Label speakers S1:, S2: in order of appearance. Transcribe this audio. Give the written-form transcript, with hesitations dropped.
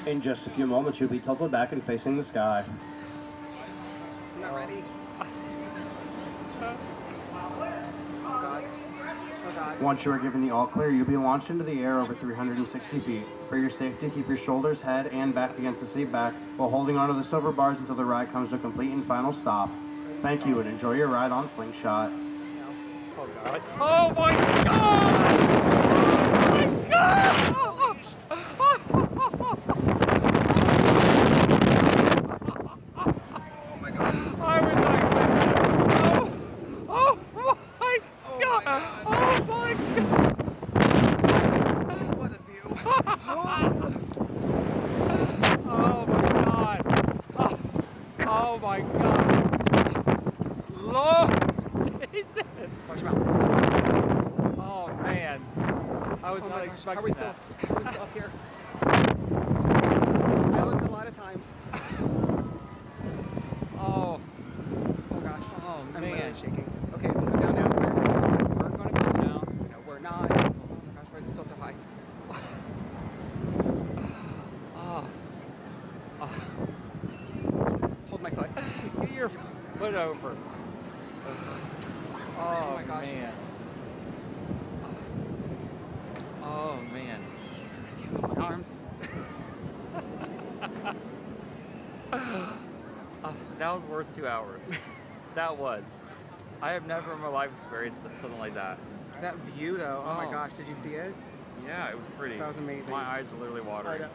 S1: In just a few moments, you'll be tilted back and facing the sky.
S2: I'm not ready. Oh God. Oh God.
S1: Once you are given the all clear, you'll be launched into the air over 360 feet. For your safety, keep your shoulders, head, and back against the seat back while holding onto the silver bars until the ride comes to a complete and final stop. Thank you and enjoy your ride on Slingshot.
S2: Oh God. Oh my God! Oh my God! Oh my God! I was like, oh my God! Oh my God! What a view! Oh my God! Oh my God! Lord Jesus! Watch your mouth. Oh man! I was not expecting that. Are we still up here? I looked a lot of times. Oh gosh. Oh man. I'm literally shaking. Okay, we'll come down now. We're going to come down. No, we're not. Oh my gosh, why is it still so high? Hold my foot. Get your foot over. Oh my gosh. Man. Oh man. My arms. That was worth 2 hours. That was. I have never in my life experienced something like that. That view though, oh my gosh, did you see it? Yeah, it was pretty. That was amazing. My eyes were literally watering.